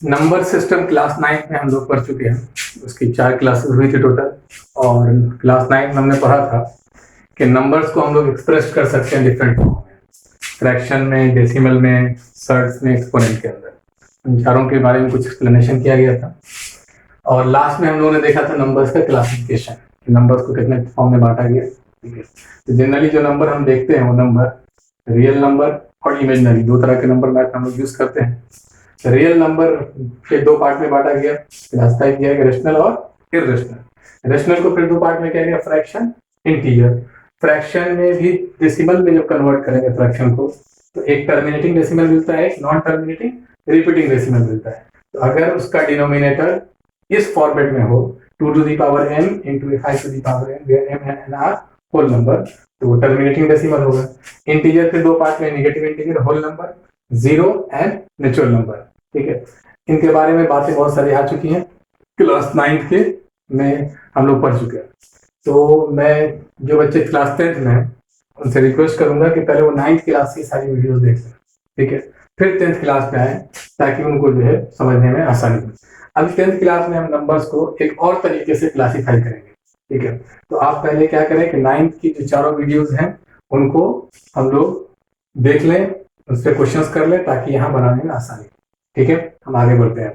Number system class 9 में हम लोग पढ़ चुके हैं। उसकी 4 क्लासेस हुई थी टोटल। और क्लास 9 में हमने पढ़ा था कि नंबर्स को हम लोग एक्सप्रेस कर सकते हैं डिफरेंट फॉर्म में, फ्रैक्शन में, डेसिमल में, सर्ड्स में, एक्सपोनेंट के अंदर। इन चारों के बारे में कुछ एक्सप्लेनेशन किया गया था। और लास्ट में हम लोगों ने देखा था नंबर्स का क्लासिफिकेशन, नंबर्स को कितने फॉर्म में बांटा गया। ठीक है, तो जनरली जो नंबर हम देखते हैं वो नंबर रियल नंबर और इमेजिनरी, दो तरह के नंबर मैथ हम लोग यूज करते हैं। रियल नंबर के दो पार्ट में बांटा गया, क्लासिफाई किया गया, रेशनल और इरेशनल। रेशनल को फिर दो पार्ट में किया गया, फ्रैक्शन, इंटीजर। फ्रैक्शन में भी डेसिमल में जब कन्वर्ट करेंगे फ्रैक्शन को, तो एक टर्मिनेटिंग डेसिमल मिलता है, एक नॉन टर्मिनेटिंग रिपीटिंग डेसिमल मिलता है। तो अगर उसका डिनोमिनेटर इस फॉर्मेट में हो, 2 to the power n into 5 to the power n, where m and n are whole number, तो वो टर्मिनेटिंग डेसिमल होगा। इंटीजर के दो पार्ट में, negative integer, whole number, zero and natural number. ठीक है, इनके बारे में बातें बहुत सारी आ चुकी हैं, क्लास 9 के में हम लोग पढ़ चुके हैं। तो मैं जो बच्चे क्लास 10th में हैं उनसे रिक्वेस्ट करूंगा कि पहले वो 9th क्लास की सारी वीडियोस देख लें। ठीक है, फिर 10th क्लास में आए ताकि उनको जो है समझने में आसानी हो। अब 10th क्लास में हम नंबर्स को एक और तरीके से क्लासिफाई करेंगे। ठीक है, तो आप पहले क्या करें कि 9th की जो चारों वीडियोस हैं उनको हम लोग देख लें, उससे क्वेश्चंस कर लें ताकि यहाँ बनाने में आसानी। ठीक है, हम आगे बढ़ते हैं।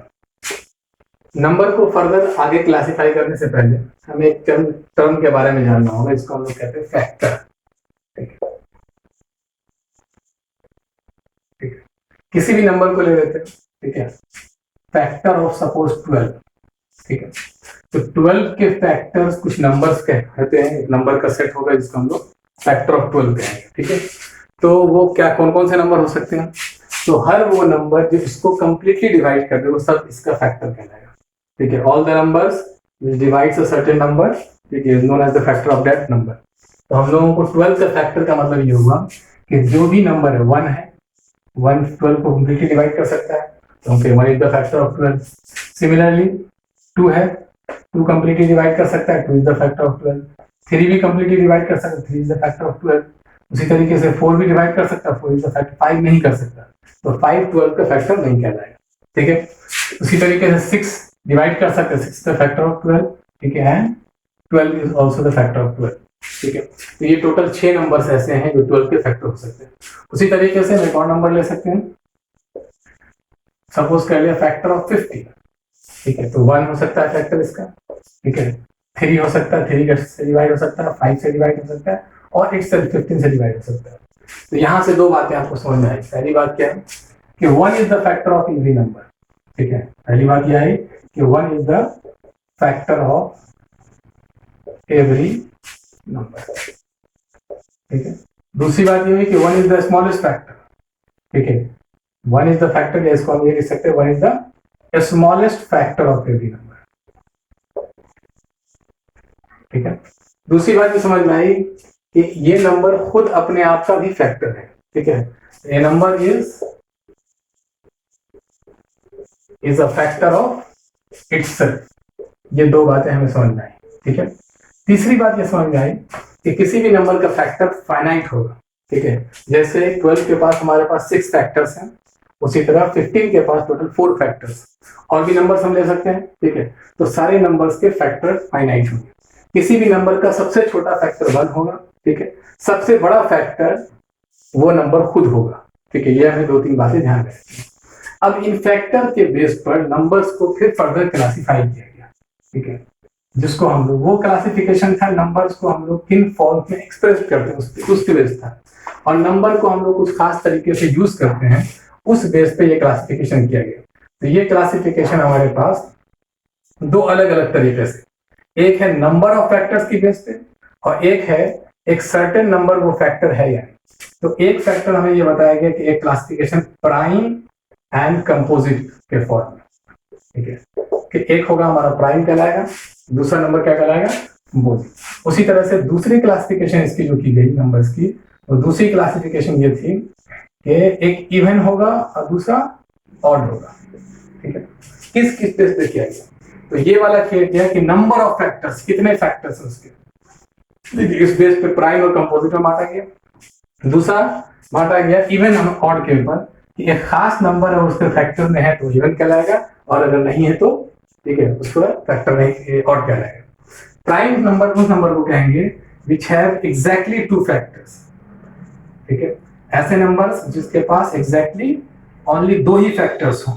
नंबर को फर्दर आगे क्लासिफाई करने से पहले हमें एक टर्म के बारे में जानना होगा, इसको हम लोग कहते हैं फैक्टर। ठीक है, किसी भी नंबर को ले लेते हैं। ठीक है, फैक्टर ऑफ सपोज 12। ठीक है, तो 12 के फैक्टर्स कुछ नंबर्स कहते हैं, एक नंबर का सेट होगा जिसको हम लोग फैक्टर ऑफ 12 कहेंगे। ठीक है, तो वो क्या कौन कौन से नंबर हो सकते हैं? तो हर वो नंबर जो इसको कंप्लीटली डिवाइड कर दे वो सब इसका फैक्टर कहलाएगा। ठीक है, all the numbers which divides a certain number, ठीक है, known as the factor of that number। तो हम लोगों को 12 का फैक्टर का मतलब ये होगा कि जो भी नंबर है 1 है, 1 12 को कंप्लीटली डिवाइड कर सकता है, तो okay 1 is the factor of 12। Similarly 2 है, 2 कंप्लीटली डिवाइड कर सकता है, 2 इज द फैक्टर ऑफ 12। 3 भी कंप्लीटली डिवाइड कर सकता है, 3 इज द फैक्टर ऑफ 12। उसी तरीके से 4 भी डिवाइड कर सकता है, 4 इज द फैक्टर। 5 नहीं कर सकता, तो 5 12 का फैक्टर नहीं कहलाएगा। ठीक है, उसी तरीके से 6 डिवाइड कर सकते हैं, 6 द फैक्टर ऑफ 12। ठीक है, and 12 is also the factor of 12। ठीक है, तो ये टोटल 6 नंबर्स ऐसे हैं जो 12 के फैक्टर हो सकते हैं। उसी तरीके से एक और नंबर ले सकते हैं, सपोज कर लिया फैक्टर ऑफ 50। ठीक है, तो 1 हो सकता है फैक्टर इसका। ठीक है, 3 हो सकता है, 3 से डिवाइड हो सकता है, 5 से डिवाइड हो सकता है, और इटसेल्फ 15 से डिवाइड हो सकता है। तो यहां से दो बातें आपको समझ में आएगी। पहली बात क्या है कि 1 is the factor of every number. ठीक है, पहली बात यह है कि 1 is the factor of every number. ठीक है, दूसरी बात यह है कि 1 इज द स्मॉलेस्ट फैक्टर। ठीक है, 1 इज द फैक्टर, या इसको हम ये लिख सकते हैं 1 is the smallest factor of every number. ठीक है, दूसरी बात ये समझ में आई कि ये नंबर खुद अपने आप का भी फैक्टर है। ठीक है, a number is a factor of itself. ये दो बातें हमें समझ में आई। ठीक है, तीसरी बात ये समझ में आई कि किसी भी नंबर का फैक्टर फाइनाइट होगा। ठीक है, जैसे 12 के पास हमारे पास 6 फैक्टर्स हैं, उसी तरह 15 के पास टोटल 4 फैक्टर्स, और भी नंबर्स हम ले सकते हैं। ठीक है, तो सारे नंबर्स के फैक्टर फाइनाइट होंगे। किसी भी नंबर का सबसे छोटा फैक्टर 1 होगा। ठीक है, सबसे बड़ा फैक्टर वो नंबर खुद होगा। ठीक है, ये हमें 2-3 बातें ध्यान रखनी। अब इन फैक्टर के बेस पर नंबर्स को फिर फर्दर क्लासिफाई किया गया। ठीक है, जिसको हम लोग, वो क्लासिफिकेशन था नंबर्स को हम लोग किन फॉर्म में एक्सप्रेस करते हैं उसके बेस था, और नंबर को हम लोग कुछ खास तरीके से यूज करते हैं, उस बेस पे ये क्लासिफिकेशन किया गया। तो ये क्लासिफिकेशन हमारे पास दो अलग अलग तरीके से, एक है नंबर ऑफ फैक्टर्स की बेस पे, और एक है एक सर्टेन नंबर वो फैक्टर है या नहीं। तो एक फैक्टर हमें ये बताया गया कि एक क्लासिफिकेशन प्राइम एंड कंपोजिट के फॉर्म में। ठीक है, कि एक होगा हमारा प्राइम कहलाएगा, दूसरा नंबर क्या कहलाएगा, कंपोजिट। उसी तरह से दूसरी क्लासिफिकेशन इसकी जो की गई नंबर्स की, तो दूसरी क्लासिफिकेशन ये थी कि एक इवन होगा और दूसरा ऑड होगा। ठीक है, किस किस बेस पे किया गया? तो ये वाला किया गया कि नंबर ऑफ फैक्टर्स, कितने फैक्टर्स हैं उसके, इस बेस पे प्राइम और कंपोजिट में बांटा गया। दूसरा बांटा गया इवन और ऑड के ऊपर, कि एक खास नंबर और उसके फैक्टर में है तो इवन कहलाएगा, और अगर नहीं है तो ठीक है उसको फैक्टर नहीं ऑड कहलाएगा। प्राइम नंबर उस नंबर को कहेंगे which have exactly two factors. ठीक है, ऐसे नंबर्स जिसके पास एग्जैक्टली ओनली दो ही फैक्टर्स हो।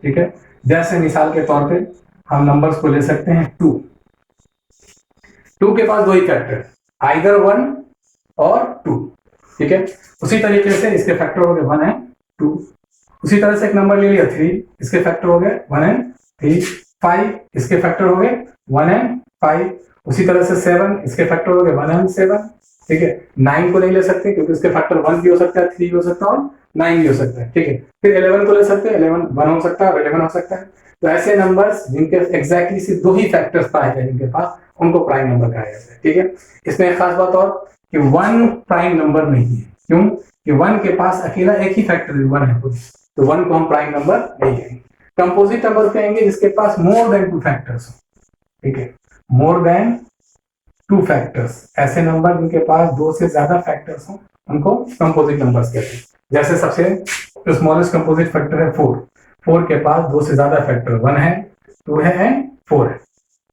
ठीक है, जैसे मिसाल के तौर पे हम नंबर्स को ले सकते हैं 2, 2 के पास दो ही फैक्टर, आइदर 1 और 2। ठीक है, उसी तरीके से इसके फैक्टर हो गए 1 एंड 2। उसी तरह से एक नंबर ले लिया 3, इसके फैक्टर हो गए 1 एंड 3। 5, इसके फैक्टर हो गए 1 एंड 5। उसी तरह से 7, इसके फैक्टर हो गए 1 एंड 7। ठीक है, 9 को नहीं ले सकते क्योंकि उसके फैक्टर 1 भी हो सकता है, 3 भी हो सकता है और 9 भी हो सकता है। ठीक है, फिर 11 को ले सकते हैं, 11 1 हो सकता है और 11 हो सकता है। तो ऐसे नंबर्स जिनके एग्जैक्टली सिर्फ दो ही फैक्टर्स पाए जाए जिनके पास, उनको प्राइम नंबर कहा जाता है। ठीक है, इसमें एक खास बात और कि 1 प्राइम नंबर नहीं है। क्यों? कि 1 के पास अकेला एक ही फैक्टर 1 है, तो 1 को हम प्राइम नंबर नहीं कहेंगे। कंपोजिट नंबर कहेंगे जिसके पास मोर देन 2 फैक्टर्स हो। ठीक है, मोर देन 2 फैक्टर्स, ऐसे नंबर जिनके पास 2 से ज्यादा फैक्टर्स हो उनको कंपोजिट नंबर्स कहते हैं। जैसे सबसे स्मॉलेस्ट कंपोजिट फैक्टर है 4, 4 के पास 2 से ज्यादा फैक्टर 1 है, 2 है एंड 4 है।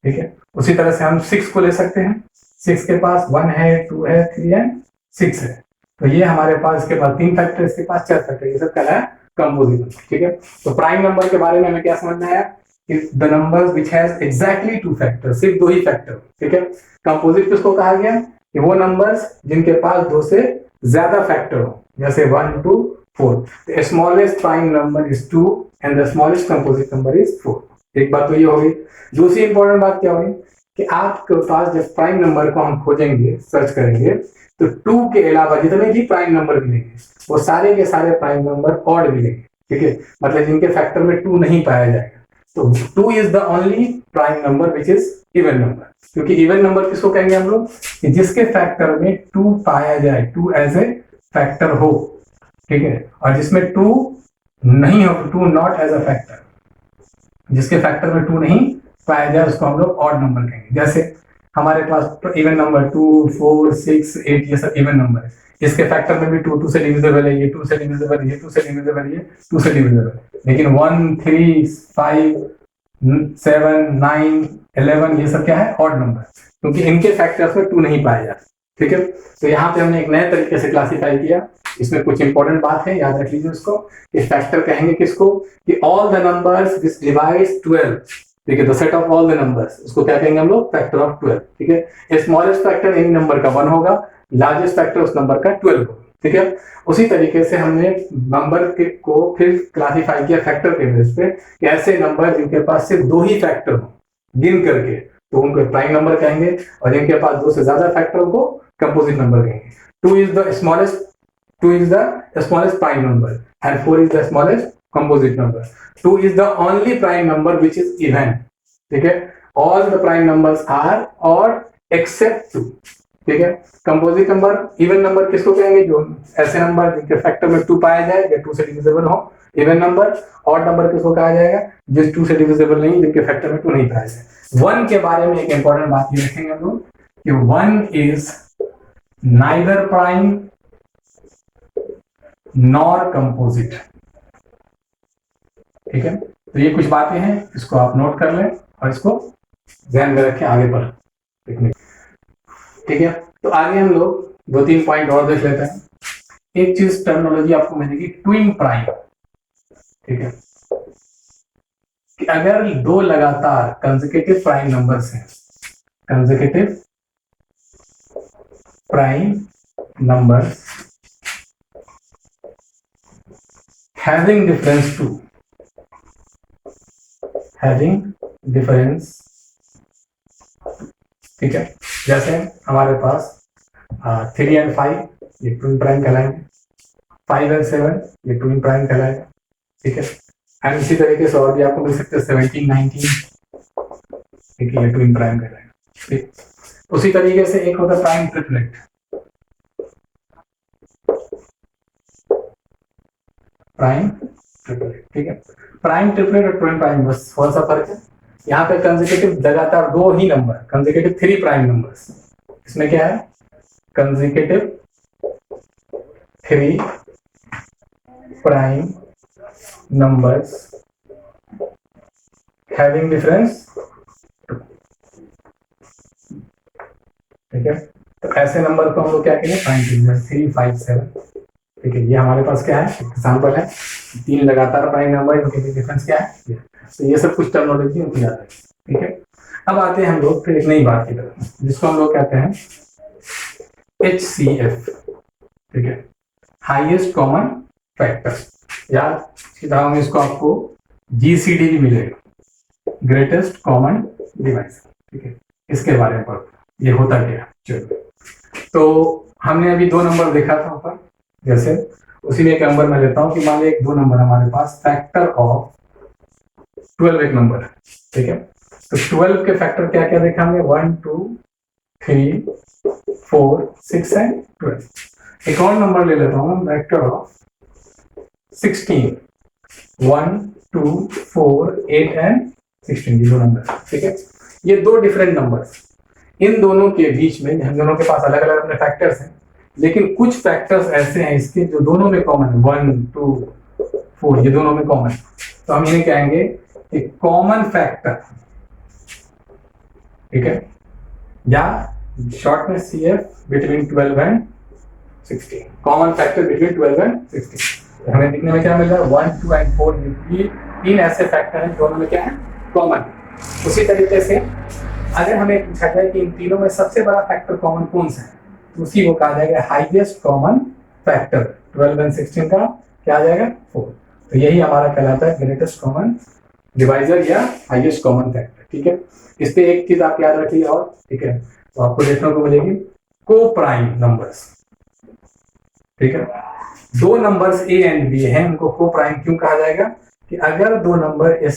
ठीक है, उसी तरह से हम 6 को ले सकते हैं, 6 के पास 1 है, 2 है, 3 एंड 6 है। तो ये हमारे पास इसके पास 3 फैक्टर, इसके पास 4 फैक्टर, ये सब कहलाया कंपोजिट नंबर। ठीक है, तो प्राइम नंबर के बारे में हमें क्या समझना है कि the numbers which has exactly 2 factor, सिर्फ 2 ही फैक्टर। ठीक है, कंपोजिट किसको कहा गया कि वो नंबर्स जिनके पास 2 से ज्यादा फैक्टर हो, जैसे 1 2 4। The smallest prime number is 2 and the smallest composite number is 4। एक बात तो ये होगी। दूसरी इंपॉर्टेंट बात क्या होगी कि आपके पास जब प्राइम नंबर को हम खोजेंगे, सर्च करेंगे, तो 2 के अलावा जितने भी प्राइम नंबर मिलेंगे वो सारे के सारे प्राइम नंबर ऑड मिलेंगे। ठीक है, मतलब जिनके फैक्टर में 2 नहीं पाया जाएगा। तो 2 is the only prime number which is even number. क्योंकि इवन नंबर किसको कहेंगे हम लोग कि जिसके फैक्टर में 2 पाया जाए, 2 एज ए फैक्टर हो। ठीक है, और जिसमें 2 नहीं हो, 2 नॉट एज अ फैक्टर, जिसके फैक्टर में 2 नहीं पाया जाए उसको हम लोग ऑड नंबर कहेंगे। जैसे हमारे पास इवन नंबर 2 4 6 8 ये सब इवन नंबर है, इसके फैक्टर में भी 2 से डिविजिबल है, ये 2 से डिविजिबल है, ये 2 से डिविजिबल है, ये 2 से डिविजिबल है। लेकिन 1 3 5 7 9 11 ये सब क्या है? ऑड नंबर, क्योंकि इनके फैक्टर्स में 2 नहीं पाए जाते। ठीक है, तो यहाँ पे हमने एक नए तरीके से क्लासिफाई किया। इसमें कुछ इंपॉर्टेंट बात है, याद रख लीजिए उसको। कि फैक्टर कहेंगे किसको कि all the numbers which divides 12। ठीक है, the set of all the numbers, उसको क्या कहेंगे हम लोग? Factor of 12। ठीक है, स्मॉलेस्ट फैक्टर एनी नंबर का 1 होगा, लार्जेस्ट फैक्टर उस नंबर का 12 होगा। ठीक है, उसी तरीके से हमने नंबर को फिर क्लासिफाई किया फैक्टर के बेस पे। ऐसे नंबर जिनके पास सिर्फ 2 ही फैक्टर हो गिन करके, तो उनको प्राइम नंबर कहेंगे, और जिनके पास 2 से ज्यादा फैक्टर को कंपोजिट नंबर कहेंगे। 2 is the smallest prime number and 4 is the smallest composite number. 2 is the only prime number which is even. ठीक है, all the prime numbers are odd except 2. ठीक है, कंपोजिट नंबर इवन नंबर किसको कहेंगे? जो ऐसे number जिनके factor में 2 पाया जाए या 2 से डिविजिबल हो, इवन नंबर। ऑड नंबर किसको कहा जाएगा? जिस 2 से डिविजिबल नहीं, जिनके फैक्टर में 2 नहीं पाया जाए। 1 के बारे में एक इंपॉर्टेंट बात ये रखेंगे हम लोग कि 1 is neither prime nor composite. ठीक है, तो ये कुछ बातें हैं, इसको आप नोट कर लें और इसको ध्यान में रखें आगे बढ़। ठीक है, तो आगे हम लोग 2-3 पॉइंट और देख लेते हैं। एक चीज टर्मिनोलॉजी आपको मिलेगी ट्विन प्राइम। ठीक है, कि अगर 2 लगातार कंसेक्यूटिव प्राइम नंबर्स हैं, consecutive prime numbers having difference ठीक है, जैसे हमारे पास 3 and 5 ये ट्विन प्राइम कहलाएंगे, 5 and 7 ये ट्विन प्राइम कहलाएगा। ठीक है, एंड इसी तरीके से और भी आपको मिल सकते हैं 17 19। ठीक है, ये ट्विन प्राइम कहलाएगा। ठीक, उसी तरीके से एक होता है प्राइम ट्रिपलेट। प्राइम ट्रिपलेट, ठीक है, प्राइम ट्रिपलेट और ट्विन प्राइम बस थोड़ा सा फर्क है। यहाँ पे कंसेक्यूटिव लगातार 2 ही नंबर, कंसेक्यूटिव 3 प्राइम नंबर्स। इसमें क्या है? Consecutive 3 prime numbers having difference 2, ठीक है। तो ऐसे नंबर को हम लोग क्या करेंगे, फाइंड करेंगे 3, 5, 7, ठीक है। ये हमारे पास क्या है, एग्जाम्पल है, 3 लगातार प्राइम नंबर, इनके बीच डिफरेंस क्या है। तो ये सब कुछ टर्मिनोलॉजी उनकी याद है, ठीक है। अब आते हैं हम लोग फिर एक नई बात की तरफ, जिसको हम लोग कहते हैं HCF, ठीक है, हाईएस्ट कॉमन फैक्टर। यार किताबों में इसको आपको GCD भी मिलेगा, ग्रेटेस्ट कॉमन डिवाइजर, ठीक है। इसके बारे में पढ़ो, ये होता क्या है। चलो, तो हमने अभी 2 नंबर देखा था ऊपर, जैसे उसी में एक नंबर मैं लेता हूं कि मान लीजिए 2 नंबर हमारे पास, फैक्टर ऑफ 12 एक नंबर है, ठीक है। तो 12 के फैक्टर क्या क्या देखा हमने, 1, 2, 3, 4, 6 एंड 12। एक और नंबर ले लेता हूँ, फैक्टर ऑफ 16, 1, 2, 4, 8 एंड 16, ये 2 नंबर, ठीक है। ये 2 डिफरेंट नंबर्स, इन दोनों के बीच में हम दोनों के पास अलग अलग अपने फैक्टर्स हैं, लेकिन कुछ फैक्टर्स ऐसे हैं इसके जो दोनों में कॉमन है, 1, 2, 4, ये दोनों में कॉमन। तो हम इन्हें कहेंगे कि कॉमन फैक्टर, ठीक है, या शॉर्ट में CF between 12 and 16, common factor between 12 and 16। हमें दिखने में क्या मिल रहा है, 1, 2 एंड 4, ये 3 ऐसे फैक्टर हैं दोनों में क्या है, कॉमन। उसी तरीके से अगर हमें पूछा जाए कि इन तीनों में सबसे बड़ा फैक्टर कॉमन कौन सा है, तो उसी को कहा जाएगा हाईएस्ट कॉमन फैक्टर। 12 एंड 16 का क्या आ जाएगा, 4। तो यही हमारा कहलाता है ग्रेटेस्ट कॉमन डिवाइजर या हाईएस्ट कॉमन फैक्टर, ठीक है। इस पे एक चीज आप याद रखिए और, ठीक है, तो आपको देखने को मिलेगी को प्राइम नंबर्स, ठीक है। 2 नंबर्स A एंड B हैं, उनको को प्राइम क्यों कहा जाएगा, कि अगर 2 नंबर A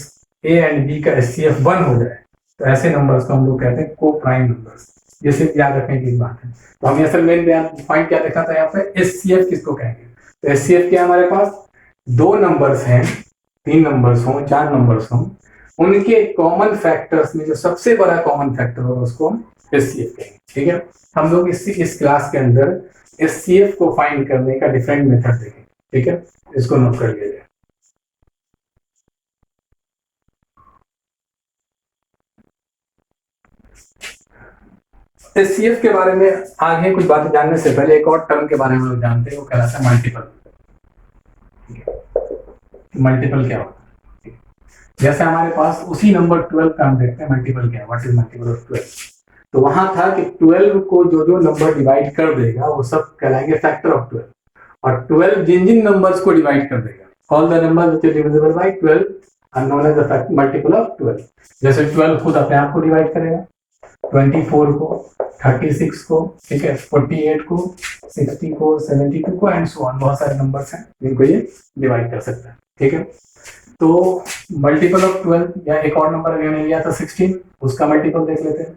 एंड B का SCF 1 हो जाए तो ऐसे नंबर्स को हम लोग कहते हैं को प्राइम नंबर्स। ये सिर्फ याद रखने की बात है। तो हम असल मेन पॉइंट क्या देखना था यहाँ पे, SCF किसको कहेंगे। तो SCF क्या हमारे पास, 2 नंबर्स हैं, 3 नंबर्स हों, 4 नंबर्स हों, उनके कॉमन फैक्टर्स में जो सबसे बड़ा कॉमन फैक्टर होगा उसको हम SCF कहेंगे, ठीक है। हम लोग इस क्लास के अंदर SCF को फाइंड करने का डिफरेंट मेथड देखेंगे, ठीक है। इसको नोट कर लीजिए। SCF के बारे में आगे कुछ बातें जानने से पहले एक और टर्म के बारे में लोग जानते हैं, वो कहलाता है मल्टीपल। मल्टीपल क्या होता है, जैसे हमारे पास उसी नंबर 12 का हम देखते हैं मल्टीपल क्या है, व्हाट इज मल्टीपल ऑफ 12। तो वहां था कि 12 को जो जो नंबर डिवाइड कर देगा वो सब कहलाएंगे फैक्टर ऑफ 12, और 12 जिन जिन नंबर्स को डिवाइड कर देगा, all the numbers which are divisible by 12 are known as the multiple of 12। जैसे 12 खुद अपने आप को डिवाइड करेगा, 24 को, 36 को, ठीक है, 48 को, 60 को, 72 को एंड सो ऑन। बहुत सारे नंबर्स हैं जिनको ये डिवाइड कर सकता है, ठीक है। तो मल्टीपल ऑफ 12 या एक और नंबर हमने लिया था 16, उसका मल्टीपल देख लेते हैं,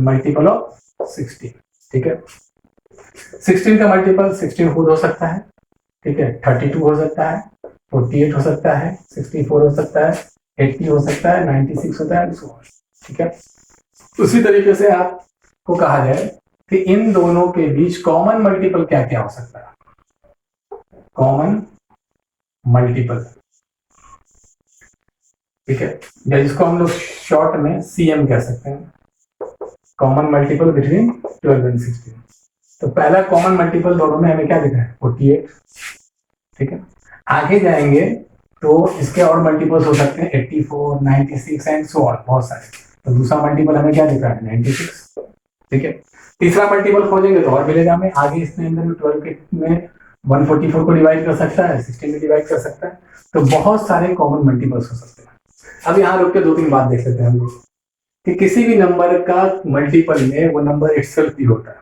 मल्टीपल ऑफ 16, ठीक है। 16 का मल्टीपल 16 खुद हो सकता है, ठीक है, 32 हो सकता है, 48 हो सकता है, 64 हो सकता है, 80 हो सकता है, 96 होता है, ठीक है। उसी तरीके से आपको कहा जाए कि इन दोनों के बीच कॉमन मल्टीपल क्या क्या हो सकता है, कॉमन मल्टीपल, ठीक है, या जिसको हम लोग शॉर्ट में CM कह सकते हैं, कॉमन मल्टीपल बिटवीन 12 एंड 16। तो पहला कॉमन मल्टीपल दोनों में हमें क्या दिख रहा है, 48, ठीक है। आगे जाएंगे तो इसके और मल्टीपल्स हो सकते हैं 84, 96 एंड सो ऑन, बहुत सारे। तो दूसरा मल्टीपल हमें क्या दिख रहा है, 96, ठीक है। तीसरा मल्टीपल खोजेंगे तो और मिलेगा हमें आगे, इसमें अंदर 12 के में 144 को डिवाइड कर सकता है, 16 में डिवाइड कर सकता है। तो बहुत सारे कॉमन मल्टीपल्स हो सकते हैं। अब यहाँ रुक के 2-3 बात देख लेते हैं हम लोग कि किसी भी नंबर का मल्टीपल में वो नंबर इटसेल्फ भी होता है।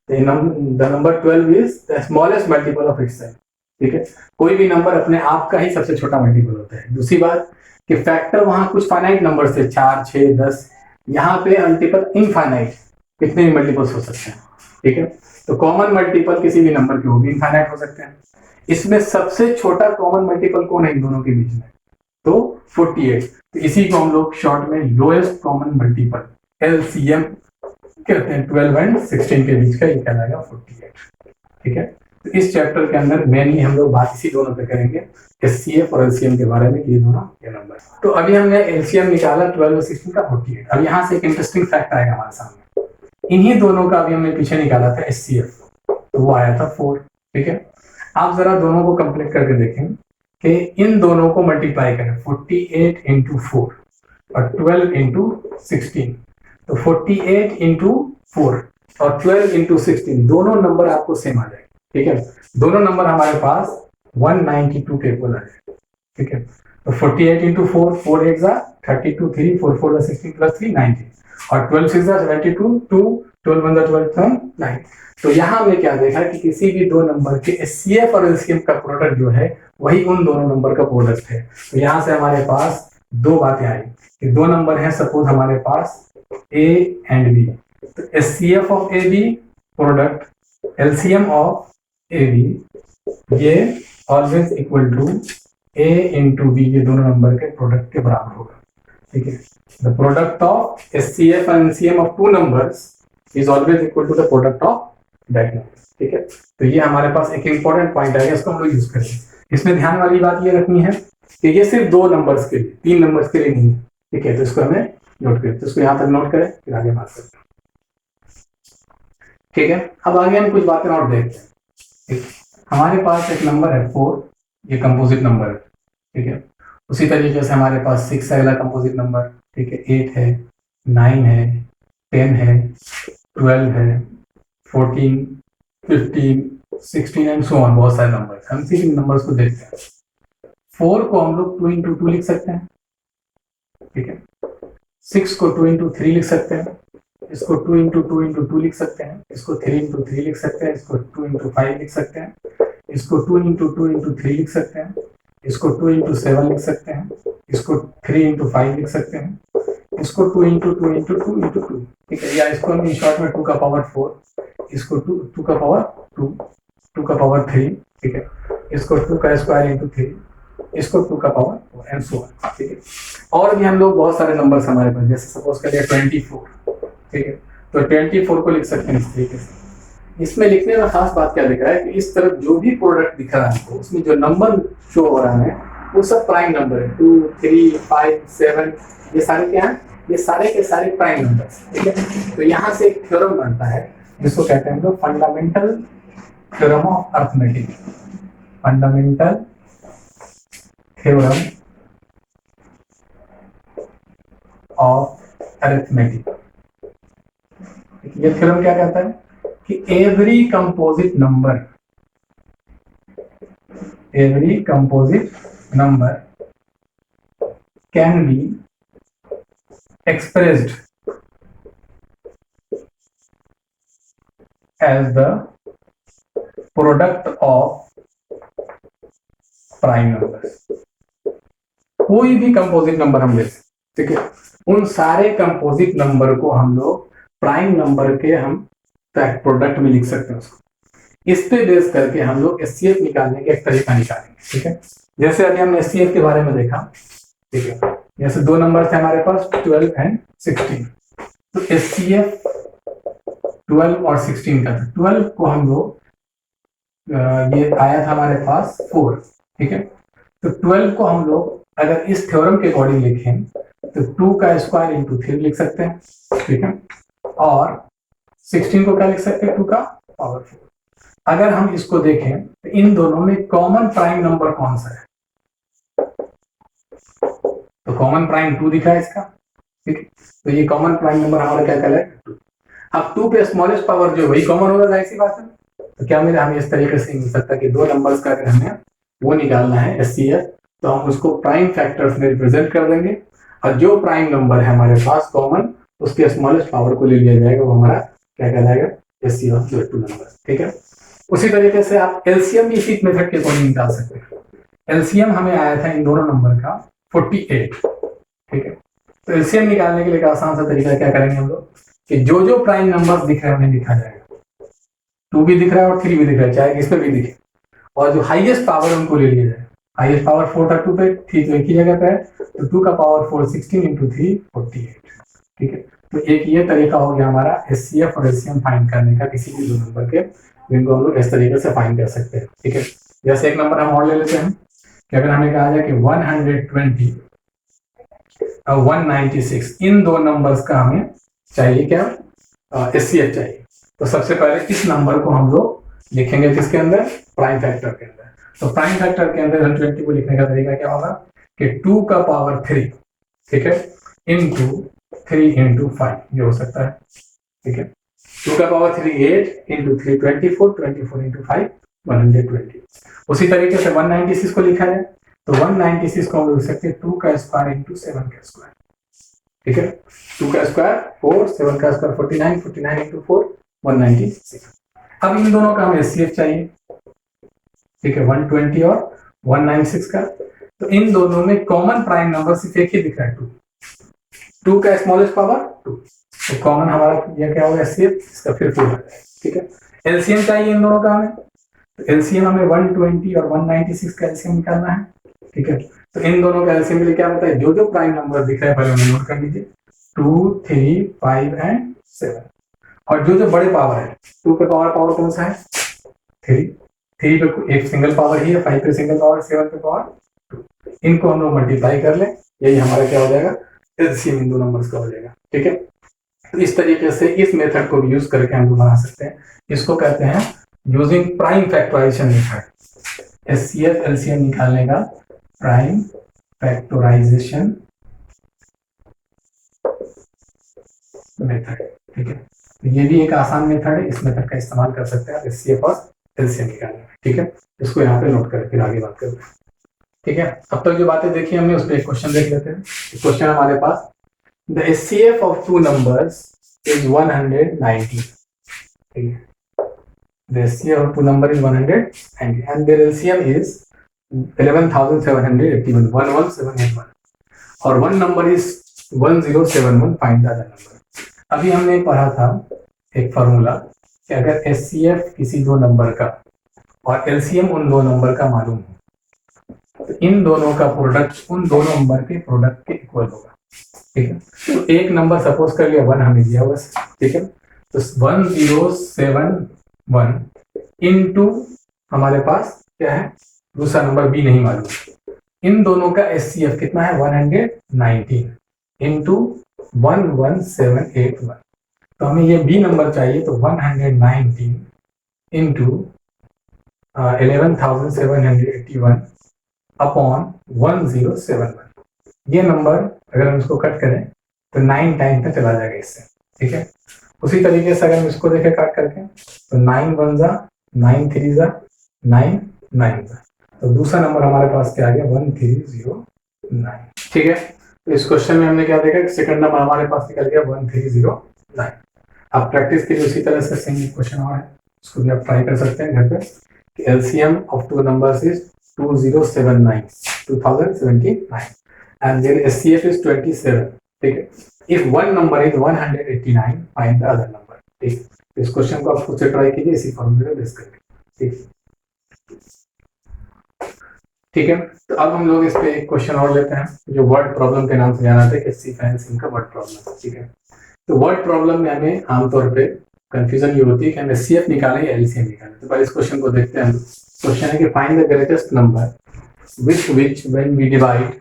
The number 12 is the smallest multiple of itself, ठीक है। कोई भी नंबर अपने आप का ही सबसे छोटा मल्टीपल होता है। दूसरी बात कि फैक्टर वहां कुछ फाइनाइट नंबर से 4, 6, 10, यहाँ पे मल्टीपल इनफाइनाइट, कितने भी मल्टीपल्स हो सकते हैं, ठीक है। तो कॉमन मल्टीपल किसी भी नंबर के वो भी इनफाइनाइट हो सकते हैं। इसमें सबसे छोटा कॉमन मल्टीपल कौन है इन दोनों के बीच में, तो 48। तो इसी को हम लोग शॉर्ट में लोएस्ट कॉमन मल्टीपल LCM कहते हैं, 12 एंड 16 के बीच का, ये कहलाएगा 48, ठीक है। तो इस चैप्टर के अंदर मेनली हम लोग बात इसी दोनों पे करेंगे, एचसीएफ और एलसीएम के बारे में, ये दोनों ये नंबर। तो अभी हमने एलसीएम निकाला 12 और 16 का 48। अब यहाँ से एक इंटरेस्टिंग फैक्ट आएगा हमारे सामने, इन्हीं दोनों का अभी हमने पीछे निकाला था एचसीएफ, तो वो आया था 4। ठीक है, आप जरा दोनों को कंप्लीट करके देखें कि इन दोनों को मल्टीप्लाई करें, 48 इंटू 4 और 12 इंटू 16, तो 48 इंटू 4 और 12 इंटू 16 दोनों नंबर आपको सेम आ जाएंगे। ठीक है, दोनों नंबर हमारे पास 192 के इक्वल आ जाएंगे। ठीक है, तो 48 इंटू 4, 4 8 32, 3 4 4 16 प्लस 3 19 और 12 6 72, 2 12 1 12 9। तो यहाँ हमने क्या देखा कि किसी भी दो नंबर के एचसीएफ और एलसीएम का प्रोडक्ट जो है वही उन दोनों नंबर का प्रोडक्ट है। तो यहाँ से हमारे पास दो बातें आई कि दो नंबर हैं, सपोज हमारे पास ए एंड बी, तो HCF of A B product LCM of A B ये always equal to A into B, ये दोनों नंबर के प्रोडक्ट के बराबर होगा। ठीक है, the product of HCF and LCM of two numbers is always equal to the product of that number. ठीक है, तो ये हमारे पास एक इंपॉर्टेंट पॉइंट है, इसको हम लोग यूज करेंगे। इसमें ध्यान वाली बात ये रखनी है कि ये सिर्फ दो नंबर्स के लिए, तीन नंबर्स के लिए नहीं है। ठीक है, तो इसको हमें नोट करें, तो इसको यहाँ तक नोट करें, फिर आगे बात करते हैं। ठीक है, अब आगे हम कुछ बातें और देखते हैं। ठीक, हमारे पास एक नंबर है 4, ये कंपोजिट नंबर है। ठीक है, उसी तरीके से हमारे पास 6 है अगला कंपोजिट नंबर। ठीक है, 8 है, 9 है, 10 है, 12 है, 14, 15, 16 एंड सो ऑन, बहुत सारे नंबर। हम इसी नंबर्स को देखते हैं। 4 को हम लोग 2 इंटू 2 लिख सकते हैं। ठीक है, 6 को 2 इंटू 3 लिख सकते हैं, इसको 2 इंटू 2 इंटू 2 लिख सकते हैं, इसको 3 इंटू 3 लिख सकते हैं, इसको 2 इंटू 5 लिख सकते हैं, इसको 2 इंटू 2 इंटू 3 लिख सकते हैं, इसको 2 इंटू 7 लिख सकते हैं, इसको 3 इंटू 5 लिख सकते हैं, इसको 2 इंटू 2 इंटू 2 इंटू 2। ठीक है, या इसको हम इन शॉर्ट में 2 का पावर 4, इसको 2 का पावर 2, 2 का पावर 3। ठीक है, इसको 2 का स्क्वायर इंटू 3, इसको 2 का पावर 4 एंड सो ऑन। ठीक है, और भी हम लोग बहुत सारे नंबर्स हमारे पास, जैसे सपोज करिए 24। ठीक है, तो 24 को लिख सकते हैं इस तरीके से। इसमें लिखने में खास बात क्या दिख रहा है कि इस तरफ जो भी प्रोडक्ट दिख रहा है तो उसमें जो नंबर शो हो रहा है वो सब प्राइम नंबर है, 2 3 5 7, ये सारे क्या है, ये सारे के सारे प्राइम नंबर्स। ठीक है, तो यहाँ से एक थ्योरम बनता है जिसको कहते हैं तो fundamental theorem of arithmetic. Fundamental theorem of arithmetic. ये थ्योरम क्या कहता है कि every composite number can be expressed as the product of prime numbers। कोई भी कंपोजिट नंबर हम ले सकते, ठीक है, उन सारे कंपोजिट नंबर को हम लोग प्राइम नंबर के हम प्रोडक्ट में लिख सकते हैं उसको। इस पे बेस करके हम लोग एचसीएफ निकालने का एक तरीका निकालेंगे। ठीक है, जैसे अभी हमने एचसीएफ के बारे में देखा। ठीक है, जैसे दो नंबर थे हमारे पास 12 एंड 16, तो एचसीएफ 12 और 16 का था। 12 को हम लोग ये आया था हमारे पास 4। ठीक है, तो 12 को हम लोग अगर इस थ्योरम के अकॉर्डिंग लिखें तो 2 का स्क्वायर इंटू 3 लिख सकते हैं। ठीक है, और 16 को क्या लिख सकते हैं, 2 का पावर 4। अगर हम इसको देखें तो इन दोनों में कॉमन प्राइम नंबर कौन सा है, तो कॉमन प्राइम 2 दिखा है इसका। ठीक है, तो ये कॉमन प्राइम नंबर हमारा क्या कहलाए, 2। अब 2 पे स्मॉलेस्ट पावर जो वही कॉमन होगा, जाहिर सी बात है। तो क्या मेरे हमें इस तरीके से मिल सकता है कि दो नंबर्स का अगर हमें वो निकालना है एचसीएफ, तो हम उसको प्राइम फैक्टर्स में रिप्रेजेंट कर देंगे और जो प्राइम नंबर है हमारे पास कॉमन, उसके स्मॉलेस्ट पावर को ले लिया जाएगा, वो हमारा क्या कहलाएगा, एचसीएफ ऑफ जो टू नंबर। ठीक है, उसी तरीके से आप एलसीएम भी इसी मेथड के अकॉर्डिंग निकाल सकते हैं। एलसीएम हमें आया था इन दोनों नंबर का 48। ठीक है, तो एलसीएम निकालने के लिए आसान सा तरीका क्या करेंगे हम लोग कि जो जो प्राइम नंबर्स दिख रहे हैं उन्हें लिखा जाएगा। 2 भी दिख रहा है और 3 भी दिख रहा है, चाहे इसमें भी दिखे, और जो हाईएस्ट पावर उनको ले लिया जाए। हाईएस्ट पावर 4 था 2 पे, ठीक है, एक ही जगह पे है, तो 2 का पावर 4 16 इंटू 3 48। ठीक है, तो एक ये तरीका हो गया हमारा एचसीएफ और एलसीएम फाइंड करने का किसी भी दो नंबर के जिनको हम लोग इस तरीके से फाइंड कर सकते हैं। ठीक है, जैसे एक नंबर हम और ले लेते हैं कि अगर हमें कहा जाए कि 120 और 196 इन दो नंबर्स का हमें चाहिए क्या, एचसीएफ चाहिए। तो सबसे पहले इस नंबर को हम लोग लिखेंगे किसके अंदर, प्राइम फैक्टर के अंदर। तो प्राइम फैक्टर के अंदर 120 को लिखने का तरीका क्या होगा कि 2 का पावर 3, ठीक है, इंटू 3 इंटू 5 ये हो सकता है। ठीक है, 2 का पावर 3 8 इंटू 3 24, 24 इंटू 5 120। उसी तरीके से 196 को लिखा जाए तो 196 को हम लिख सकते हैं 2 का स्क्वायर इंटू 7 का स्क्वायर। ठीक है, 2 का स्क्वायर 4, 7 का स्क्वायर 49, 49 इंटू 4 196। अब इन दोनों का हमें एचसीएफ चाहिए। ठीक है, 120 और 196 का। तो इन दोनों में कॉमन प्राइम नंबर सिर्फ एक ही दिख रहा है, 2 का स्मॉलेस्ट पावर 2। तो कॉमन हमारा ये क्या होगा, एचसीएफ, इसका फिर 4 आ जाएगा। ठीक है, एलसीएम चाहिए इन दोनों का हमें। तो एलसीएम हमें 120 और 196 का एलसीएम निकालना है। ठीक है, तो इन दोनों का एलसीएम के लिए क्या होता है, जो जो प्राइम नंबर दिख रहा है पहले उन्हें नोट कर लीजिए, 2, 3, 5 एंड 7। और जो जो बड़े पावर है, 2 पे पावर कौन सा है, 3 पे एक सिंगल पावर ही है, 5 पे सिंगल पावर, 7 पे पावर 2। इनको हम लोग मल्टीप्लाई कर लें, यही हमारा क्या हो जाएगा, एलसीएम इन दो नंबर्स का हो जाएगा। ठीक है, तो इस तरीके से इस मेथड को भी यूज करके हम लोग बना सकते हैं। इसको कहते हैं using prime factorisation method. HCF LCM निकालने का प्राइम फैक्टराइजेशन मेथड। ठीक है, तो ये भी एक आसान मेथड है, इस मेथड का इस्तेमाल कर सकते हैं एचसीएफ और एलसीएम निकालने में। ठीक है, इसको यहाँ पे नोट करें, फिर आगे बात करते हैं। ठीक है, अब तक जो बातें देखी हमने उस पर एक क्वेश्चन देख लेते हैं। क्वेश्चन हमारे पास, the HCF of 2 numbers is 190। ठीक है, the HCF of 2 number is 190 and their LCM is 11,781, 11781, और 1 number is 1071, find the other number। अभी हमने पढ़ा था एक फॉर्मूला कि अगर HCF किसी दो नंबर का और LCM उन दो नंबर का मालूम हो तो इन दोनों का प्रोडक्ट उन दोनों नंबर के प्रोडक्ट के इक्वल होगा। ठीक है, तो एक नंबर सपोज कर लिया 1 हमें दिया हुआ। ठीक है, तो 1071 इनटू हमारे पास क्या है, दूसरा नंबर बी नहीं मालूम। इन दोनों का एचसीएफ कितना है, 119 इनटू 11781। तो हमें ये बी नंबर चाहिए, तो 119 इनटू 11,781 अपॉन 1071। ये नंबर अगर हम इसको कट करें तो 9 टाइम तक चला जाएगा इससे। ठीक है, उसी तरीके से अगर हम इसको देखें काट करके तो 9 1 जा 9 3 जा 9 9 जा, तो दूसरा नंबर हमारे पास क्या आ गया, 1309। ठीक है, तो इस क्वेश्चन में हमने क्या देखा कि सेकंड नंबर हमारे पास निकल गया 1309। आप प्रैक्टिस के लिए उसी तरह से सेम क्वेश्चन और है, उसको भी आप ट्राई कर सकते हैं घर पे कि LCM of 2 numbers is 2079 and their SCF is 27। ठीक है, if one number is 189 find the other number। ठीक, इस क्वेश्चन को आप खुद से ट्राई कीजिए इसी फॉर्मूले में बेस करके। ठीक है, तो अब हम लोग इस पे एक क्वेश्चन और लेते हैं जो वर्ड प्रॉब्लम के नाम से जाना था, एचसीएफ का वर्ड प्रॉब्लम। ठीक है, तो वर्ड प्रॉब्लम में हमें आमतौर पे कंफ्यूजन ये होती है कि हम एचसीएफ निकालें या एलसीएम निकालें। तो पहले इस क्वेश्चन को देखते हैं। क्वेश्चन है कि find the greatest number which when we divide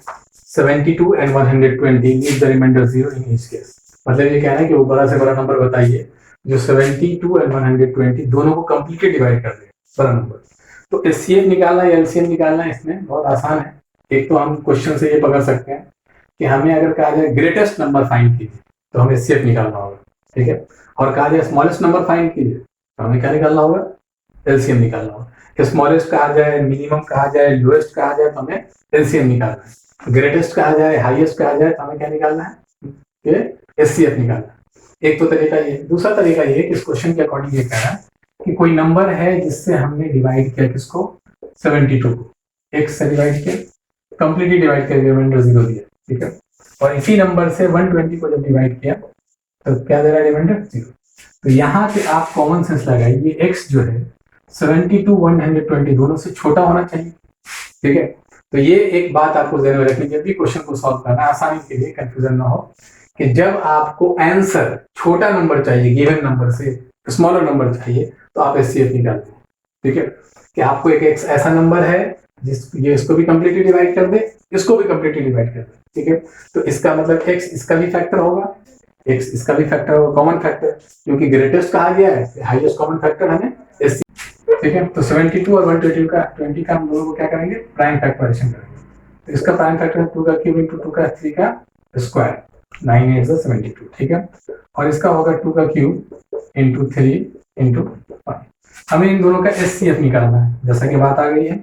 72 and 120 leave the remainder 0 in each case। मतलब ये कहना है कि वो बड़ा से बड़ा नंबर बताइए जो 72 and 120 दोनों को कंप्लीटली डिवाइड कर दे, बड़ा नंबर। तो एचसीएफ निकालना या एलसीएम निकालना इसमें बहुत आसान है। एक तो हम क्वेश्चन से ये पकड़ सकते हैं कि हमें अगर कहा जाए ग्रेटेस्ट नंबर फाइंड कीजिए तो हमें एचसीएफ निकालना होगा। ठीक है, और कहा जाए स्मॉलेस्ट नंबर फाइंड कीजिए तो हमें क्या निकालना होगा, एलसीएम निकालना होगा। स्मॉलेस्ट कहा जाए, मिनिमम कहा जाए, लोएस्ट कहा जाए तो हमें एलसीएम निकालना है। ग्रेटेस्ट कहा जाए, हाईएस्ट कहा जाए तो हमें क्या निकालना है, एचसीएफ निकालना है। एक तो तरीका ये। दूसरा तरीका ये कि इस क्वेश्चन के अकॉर्डिंग ये कह रहा है कि कोई नंबर है जिससे हमने डिवाइड किया किसको, 72 को, x से डिवाइड किया, कंप्लीटली डिवाइड किया, रिमाइंडर 0 दिया। ठीक है, और इसी नंबर से 120 को जब डिवाइड किया तो क्या दे रहा है, रिमाइंडर 0। तो यहाँ से आप कॉमन सेंस लगाइए, x जो है 72 120 दोनों से छोटा होना चाहिए। ठीक है, तो ये एक बात आपको ध्यान में रखनी, जब भी क्वेश्चन को सॉल्व करना आसानी के लिए कंफ्यूजन ना हो कि जब आपको आंसर छोटा नंबर चाहिए, गिवन नंबर से स्मॉलर नंबर चाहिए, तो आप एचसीएफ निकालते हैं। ठीक है, कि आपको एक एक्स ऐसा नंबर है ये इसको भी कंप्लीटली डिवाइड कर दे, इसको भी कंप्लीटली डिवाइड कर दे। ठीक है, तो इसका मतलब एक्स इसका भी फैक्टर होगा, एक्स इसका भी फैक्टर होगा, कॉमन फैक्टर, क्योंकि ग्रेटेस्ट कहा गया है, हाईएस्ट कॉमन फैक्टर हमें एस। ठीक है, तो 72 और 120 का हम दोनों को क्या करेंगे, प्राइम फैक्टराइजेशन करेंगे। तो इसका प्राइम फैक्टर 2 का क्यूब इंटू 2 का 3 का स्क्वायर, 9 8 72। ठीक है, और इसका होगा 2 का क्यूब इंटू 3 इंटू 5। हमें इन दोनों का एचसीएफ निकालना है, जैसा कि बात आ गई है।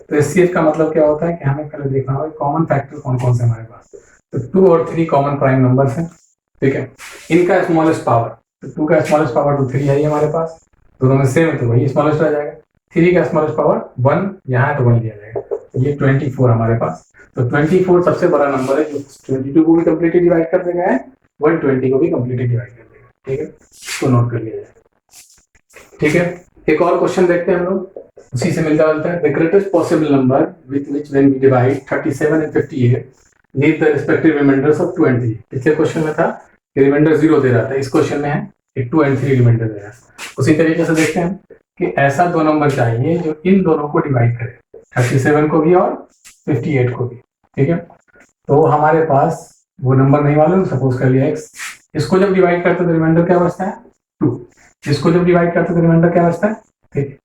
तो एचसीएफ का मतलब क्या होता है कि हमें पहले देखना होगा कॉमन फैक्टर कौन कौन से हमारे पास। तो 2 और 3 कॉमन प्राइम नंबर्स हैं। ठीक है, इनका स्मॉलेस्ट पावर, तो 2 का स्मॉलेस्ट पावर तो 3 है हमारे पास, दोनों में सेम है तो वही स्मॉलेस्ट रह जाएगा। 3 का स्मॉलेस्ट पावर 1 यहाँ है तो 1 लिया जाएगा, तो ये 24 हमारे पास। तो 24 सबसे बड़ा नंबर है जो 22 को भी कंप्लीटली डिवाइड कर देगा है, 120 को भी कंप्लीटली डिवाइड कर देगा। ठीक है, इसको नोट कर लिया जाए। ठीक है, एक और क्वेश्चन देखते हैं हम लोग, उसी से मिलता जुलता है। The greatest possible number with which when we divide 37 and 58 leave the respective remainders of 2 and 3। पिछले क्वेश्चन में था कि रिमाइंडर 0 दे रहा था, इस क्वेश्चन में है कि 2 and 3 रिमाइंडर दे रहा है। उसी तरीके से देखते हैं कि ऐसा दो नंबर चाहिए जो इन दोनों को डिवाइड करे, 37 को भी और 58 को भी। ठीक है, तो हमारे पास वो नंबर नहीं मालूम, सपोज कर लिया x, इसको जब डिवाइड करते तो रिमाइंडर क्या बचता है 2, इसको जब डिवाइड करते तो रिमाइंडर क्या बचता है। ठीक,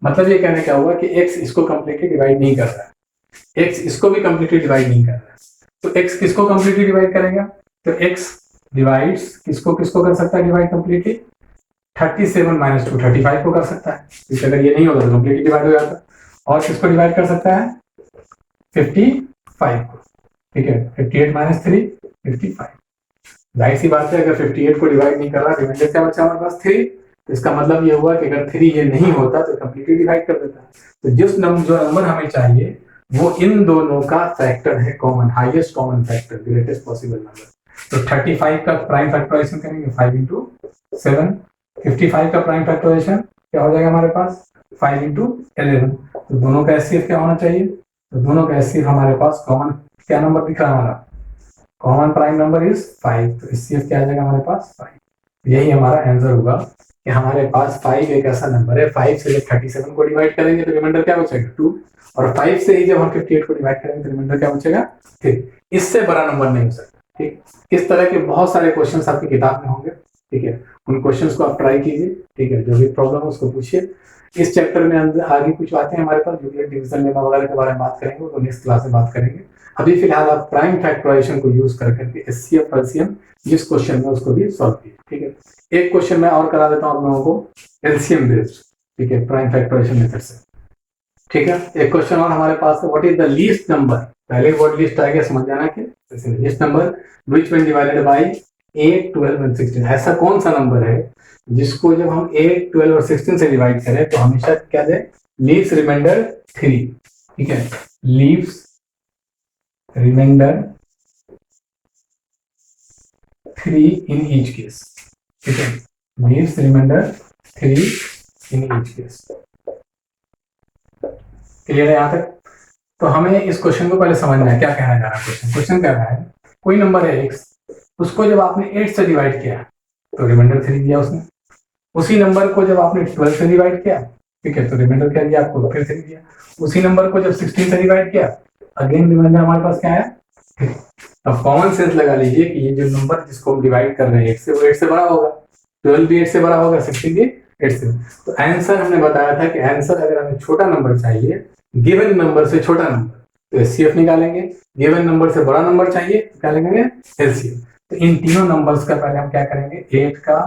मतलब ये कहने क्या हुआ कि x इसको कंप्लीटली डिवाइड नहीं कर रहा है, x इसको भी कंप्लीटली डिवाइड नहीं कर रहा है। तो x किसको कंप्लीटली डिवाइड करेगा, तो x डिवाइड्स किसको किसको कर सकता है डिवाइड कंप्लीटली, 37 माइनस 2 35 को कर सकता है, क्योंकि अगर ये नहीं होता तो कंप्लीटली डिवाइड हो जाता। और किसको डिवाइड कर सकता है 55 को। ठीक है, 58 माइनस 3 55। जाहिर सी बात है, अगर 58 को डिवाइड नहीं कर रहा, रिमाइंडर क्या बचा हमारे पास 3, तो इसका मतलब ये हुआ कि अगर 3 ये नहीं होता तो कंप्लीटली डिवाइड कर देता। तो जो नंबर हमें चाहिए वो इन दोनों का फैक्टर है, common, highest common factor, greatest possible number. तो 35 का प्राइम फैक्टराइजेशन करेंगे 5 इंटू 7, 55 का प्राइम फैक्टराइजेशन क्या हो जाएगा हमारे पास 5 इंटू 11। तो दोनों का एचसीएफ क्या होना चाहिए, तो दोनों का एचसीएफ हमारे पास कॉमन क्या नंबर दिख रहा है हमारा, कॉमन प्राइम नंबर इज 5, तो एचसीएफ क्या आ जाएगा हमारे पास 5। यही हमारा आंसर होगा कि हमारे पास 5 एक ऐसा नंबर है, 5 से जब 37 को डिवाइड करेंगे तो रिमाइंडर क्या बचेगा 2, और 5 से ही जब हम 58 को डिवाइड करेंगे तो रिमाइंडर क्या बचेगा 3। इससे बड़ा नंबर नहीं हो सकता। ठीक, इस तरह के बहुत सारे क्वेश्चंस आपकी किताब में होंगे। ठीक है, उन क्वेश्चंस को आप ट्राई कीजिए। ठीक है, जो भी प्रॉब्लम है उसको पूछिए। इस चैप्टर में आगे कुछ बातें हमारे पास यूनिट डिवीजन लेमा वगैरह के बारे में बात करेंगे, तो नेक्स्ट क्लास में बात करेंगे। अभी फिलहाल आप प्राइम फैक्टराइजेशन को यूज करके एचसीएफ एलसीएम जिस क्वेश्चन में उसको भी सॉल्व कीजिए। ठीक है, एक क्वेश्चन मैं और करा देता हूँ आप लोगों को एलसीएम बेस्ड। ठीक है, प्राइम फैक्टराइजेशन मेथड से। ठीक है, एक क्वेश्चन और हमारे पास है, what is the least number, पहले वर्ड लिस्ट आएगा समझ जाना कि least number which when divided by 8 12 and 16, ऐसा कौन सा नंबर है जिसको जब हम 8 12 और 16 से डिवाइड करें तो हमेशा क्या दे, लीव्स रिमाइंडर 3। ठीक है, leaves remainder 3 in each case. ठीक है, leaves remainder 3 in each case. Clear है यहाँ तक? तो हमें इस क्वेश्चन को पहले समझना है क्या कहना चाह रहा है क्वेश्चन। क्वेश्चन कह रहा है कोई नंबर है x, उसको जब आपने 8 से डिवाइड किया तो रिमाइंडर 3 दिया उसने। उसी नंबर को जब आपने 12 से डिवाइड किया, ठीक है, तो रिमाइंडर क्या दिया आपको, फिर 3 दिया। उसी नंबर को जब 16 से डिवाइड किया, अगेन रिमाइंडर हमारे पास क्या है 3। अब कॉमन सेंस लगा लीजिए कि ये जो नंबर जिसको हम डिवाइड कर रहे हैं 8 से, वो 8 से बड़ा होगा, 12 भी 8 से बड़ा होगा, 16 भी 8 से। तो आंसर हमने बताया था कि आंसर अगर हमें छोटा नंबर चाहिए, गिवन नंबर से छोटा नंबर, तो एचसीएफ निकालेंगे। गिवन नंबर से बड़ा नंबर चाहिए तो क्या लेंगे एलसीएम। तो इन तीनों नंबर्स का पहले हम क्या करेंगे, 8 का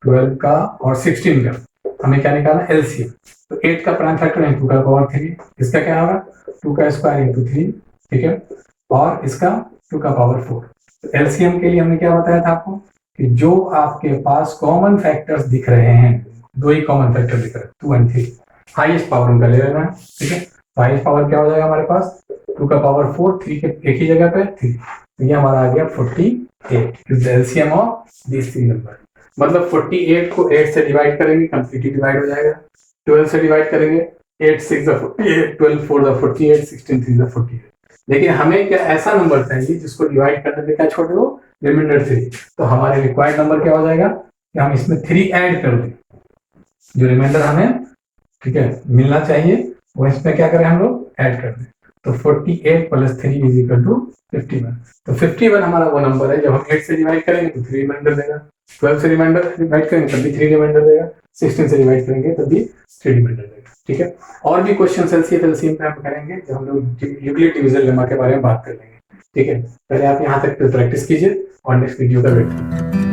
12 का और 16 का हमें क्या निकालना एलसीएम। तो 8 का प्राइम फैक्टर है 2 का पावर 3, इसका क्या होगा 2 का स्क्वायर इंटू 3, ठीक है, और इसका 2 का पावर 4। तो एलसीएम के लिए हमने क्या बताया था आपको कि जो आपके पास कॉमन फैक्टर्स दिख रहे हैं, 2 ही कॉमन फैक्टर दिख रहे हैं 2 और 3, हाईएस्ट पावर उनका ले लेना है। ठीक है, हाईएस्ट पावर क्या हो जाएगा हमारे पास 2 का पावर 4, 3 के एक ही जगह पे 3, तो ये हमारा आ गया 48 is the LCM of this 3 number. मतलब 48 को 8 से डिवाइड करेंगे कंप्लीटली डिवाइड हो जाएगा, 12 से डिवाइड करेंगे 8 6 48, 12 4 48, 16 3 48। लेकिन हमें क्या ऐसा नंबर चाहिए जिसको डिवाइड करने पे क्या छोड़ दो रिमाइंडर 3। तो हमारे रिक्वायर्ड नंबर क्या हो जाएगा कि हम इसमें 3 ऐड कर दें। जो रिमाइंडर हमें ठीक है मिलना चाहिए वो इसमें क्या करें हम लोग ऐड कर दें। तो 48 + 3 = 51। तो 51 हमारा वो नंबर है, जब हम 8 से डिवाइड करेंगे तो 3 रिमाइंडर देगा, 12 से रिमाइंडर डिवाइड करेंगे तब भी 3 रिमाइंडर देगा, 16 से डिवाइड करेंगे तब भी 3 रिमाइंडर देगा। ठीक है, और भी क्वेश्चन एलसीएम पे हम करेंगे जब हम लोग यूक्लिड डिविजन लेमा के बारे में बात कर लेंगे। ठीक है, पहले आप यहाँ तक प्रैक्टिस कीजिए और नेक्स्ट वीडियो का वेट कीजिए।